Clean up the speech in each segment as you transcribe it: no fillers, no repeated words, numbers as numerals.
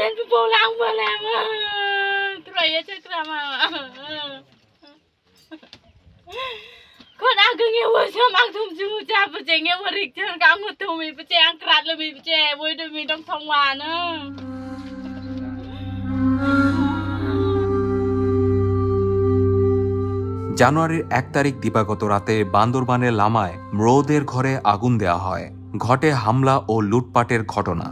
Sen pulang boleh mah. Teraya cakram mah. Kon aku ngewa sama aku cuma siapa je ngewa rikjan kamu tu mi pece angkrat lebih pece, boleh tu mi dong songwana. জানুয়ারির ১ তারিখ দিবাগত রাতে বান্দরবানের লামায় ম্রোদের ঘরে আগুন দেয়া হয়। ঘটে হামলা ও লুটপাটের ঘটনা।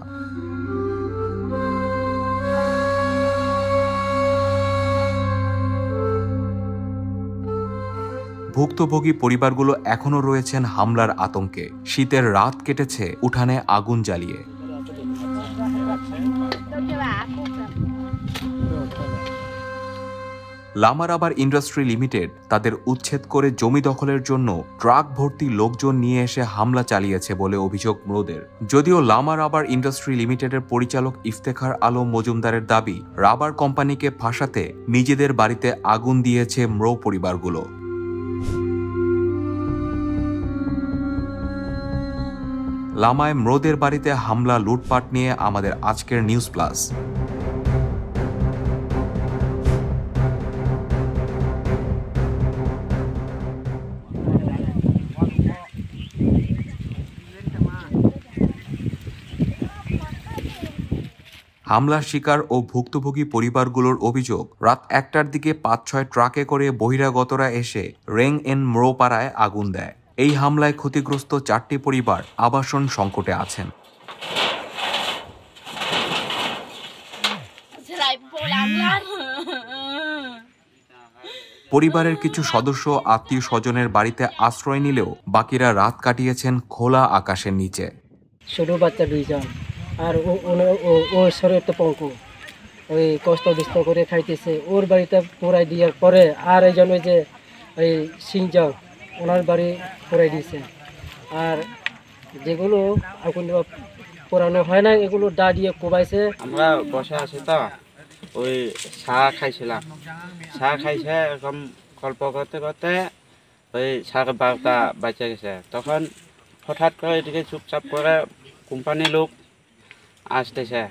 ভুক্তভোগী পরিবারগুলো এখনো রয়েছেন হামলার আতঙ্কে। শীতের রাত কেটেছে উঠানে আগুন জ্বালিয়ে। লামা রাবার ইন্ডাস্ট্রি লিমিটেড তাদের উচ্ছেদ করে জমি দখলের জন্য ট্রাক ভর্তি লোকজন নিয়ে এসে হামলা চালিয়েছে বলে অভিযোগ ম্রোদের। যদিও লামা রাবার ইন্ডাস্ট্রি লিমিটেডের পরিচালক ইফতেখার আলম মজুমদারের দাবি, রাবার কোম্পানিকে ফাঁসাতে নিজেদের বাড়িতে আগুন দিয়েছে ম্রো পরিবারগুলো। লামায় ম্রোদের বাড়িতে হামলা লুটপাট নিয়ে আমাদের আজকের নিউজ প্লাস। হামলার শিকার ও ভুক্তভোগী পরিবারগুলোর অভিযোগ, রাত ১টার দিকে ৫-৬ ট্রাকে করে বহিরাগতরা এসে রেং এন ম্রোপাড়ায় আগুন দেয়। এই হামলায় ক্ষতিগ্রস্ত ৪টি পরিবার আবাসন সংকটে আছেন। পরিবারের কিছু সদস্য আত্মীয় স্বজনের বাড়িতে আশ্রয় নিলেও বাকিরা রাত কাটিয়েছেন খোলা আকাশের নিচে। ছোট বাচ্চা ২ জন, আর ও শরীর তো পঙ্কু, ওই কষ্ট বিষ্ট করে খাইতেছে। ওর বাড়িতে পোড়াই দেওয়ার পরে আর এই জন্য যে ওই সিংজং ওনার বাড়ি পোড়াই দিয়েছে। আর যেগুলো এখন পোড়ানো হয় না এগুলো ডা দিয়ে কোবাইছে। আমরা বসে আছি তো, ওই চা খাইছিলাম। চা খাইছে এরকম গল্প করতে করতে ওই 12:30 বাজে গেছে। তখন হঠাৎ করে এদিকে চুপচাপ করে কোম্পানির লোক আসতেছে।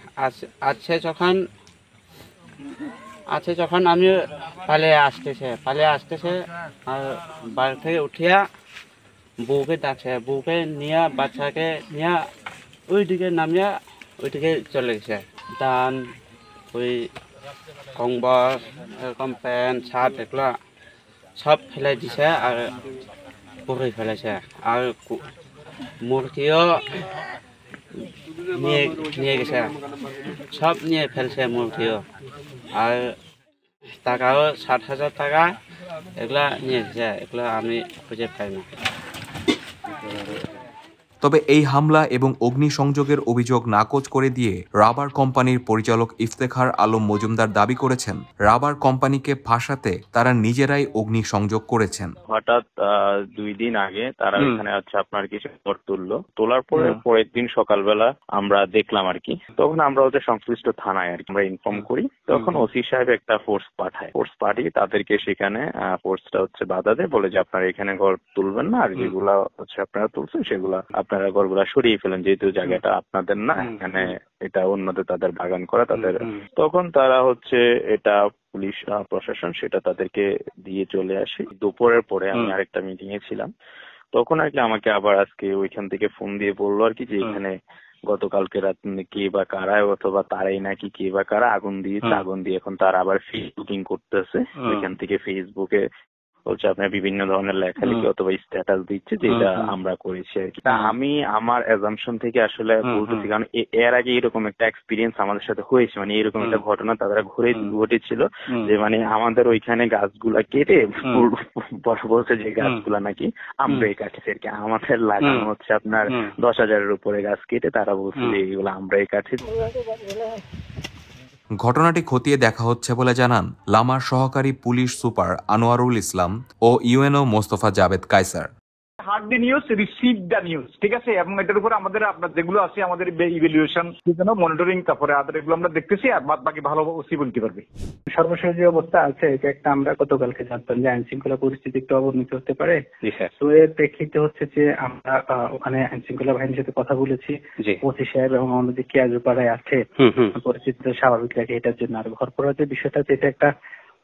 যখন আমি পালিয়ে আসতেছে আর বাড়ি থেকে উঠিয়া বউকে ডাকছে। বউকে নিয়ে বাচ্চাকে নিয়ে ওইদিকে নামিয়া ওইদিকে চলে গেছে। ধান, ওই কম্বল, এরকম প্যান্ট শার্ট এগুলো সব ফেলে দিছে আর পুড়ে ফেলেছে। আর মুরগিও নিয়ে গেছে, সব নিয়ে ফেলছে মুরগিও। আর টাকাও ৬০,০০০ টাকা এগুলা নিয়ে গেছে, এগুলো আমি খুঁজে পাই না। তবে এই হামলা এবং অগ্নিসংযোগের অভিযোগ নাকচ করে দিয়ে রাবার কোম্পানির পরিচালক ইফতেখার আলম মজুমদার দাবি করেছেন, রাবার কোম্পানিকে ফাঁসাতে তারা নিজেরাই অগ্নিসংযোগ করেছেন। হঠাৎ ২ দিন আগে তারা এখানে আপনার কিছু তোলার পরে পরের দিন সকালবেলা আমরা দেখলাম আর কি। তখন আমরা ওদের সংশ্লিষ্ট থানায় আর কি আমরা ইনফর্ম করি। তখন ওসি সাহেব একটা ফোর্স পাঠিয়ে তাদেরকে সেখানে ফোর্সটা বাধা দেয়, বলে যে আপনারা এখানে ঘর তুলবেন না, আর যেগুলা আপনারা তুলছেন সেগুলা আপনারা ঘরগুলা সরিয়ে ফেলেন, যেহেতু জায়গাটা আপনাদের না, এখানে এটা অন্যদের তাদের বাগান করা তাদের। তখন তারা এটা পুলিশ প্রশাসন সেটা তাদেরকে দিয়ে চলে আসে। দুপুরের পরে আমি আরেকটা মিটিং এ ছিলাম, তখন আর কি আমাকে আবার আজকে ওইখান থেকে ফোন দিয়ে বললো আর কি যে এখানে গতকালকে রাত কে বা কারা, অথবা তারাই নাকি কে বা কারা আগুন দিয়েছে। আগুন দিয়ে এখন তারা আবার ফেসবুকিং করতেছে। ওইখান থেকে ফেসবুকে আপনার বিভিন্ন ধরনের লেখালেখি অথবা স্ট্যাটাস দিচ্ছে যে এটা আমরা করেছি আর কি। আমি আমার অ্যাজাম্পশন থেকে আসলে বলতেছি, কারণ এর আগে এরকম একটা এক্সপিরিয়েন্স আমাদের সাথে হয়েছে, মানে এরকম একটা ঘটনা তাদের ঘটেছিল যে মানে আমাদের ওইখানে গাছগুলা কেটে বলছে যে গাছগুলা নাকি আমরাই কাটছি আর কি। আমাদের লাগানো আপনার 10,000-এর উপরে গাছ কেটে তারা বলছে যে এগুলো আমরাই কাটছি। ঘটনাটি খতিয়ে দেখা হচ্ছে বলে জানান লামার সহকারী পুলিশ সুপার আনোয়ারুল ইসলাম ও UNO Mostafa Javed Kaiser. Heard the news, receive the news, ঠিক আছে। এবং এটার উপরে আমাদের আপনার যেগুলো আছে আমাদের ইভ্যালুয়েশন, মনিটরিং, তারপরে এগুলো আমরা দেখতেছি, আর বাদ বাকি ভালো ওসি বলতে পারবে। সর্বশেষ যে অবস্থা আছে এটা একটা আমরা গতকালকে জানতাম যে আইন শৃঙ্খলা পরিস্থিতি একটু অবনতি হতে পারে। তো এর প্রেক্ষিতে হচ্ছে যে আমরা ওখানে আইন শৃঙ্খলা বাহিনীর সাথে কথা বলেছি, ওসি সাহেব এবং আমাদের যে কেয়াজুপাড়ায় আছে পরিস্থিতিটা স্বাভাবিক রাখে এটার জন্য। আর ঘর পড়ার যে বিষয়টা আছে এটা একটা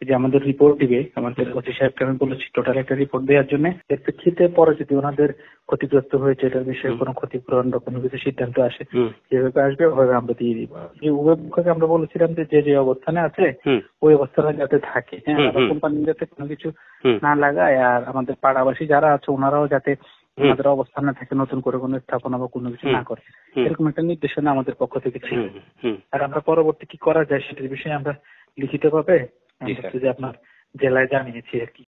যে আমাদের রিপোর্ট দিবে, আমাদের ওসি সাহেবকে আমি বলেছি টোটাল একটা রিপোর্ট দেওয়ার জন্য। এর প্রেক্ষিতে পরে যদি ওনাদের ক্ষতিগ্রস্ত হয়েছে এটার বিষয়ে কোনো ক্ষতিপূরণ বা কোনো কিছু সিদ্ধান্ত আসে, যেভাবে আসবে ওভাবে আমরা দিয়ে দিব। যে উভয় পক্ষকে আমরা বলেছিলাম যে যে অবস্থানে আছে ওই অবস্থানে যাতে থাকে, হ্যাঁ, কোম্পানি যাতে কোনো কিছু না লাগায়, আর আমাদের পাড়াবাসী যারা আছে ওনারাও যাতে আমাদের অবস্থানে থাকে, নতুন করে কোনো স্থাপনা বা কোনো কিছু না করে, এরকম একটা নির্দেশনা আমাদের পক্ষ থেকে ছিল। আর আমরা পরবর্তী কি করা যায় সেটার বিষয়ে আমরা লিখিতভাবে আপনার জেলায় জানিয়েছি আর কি।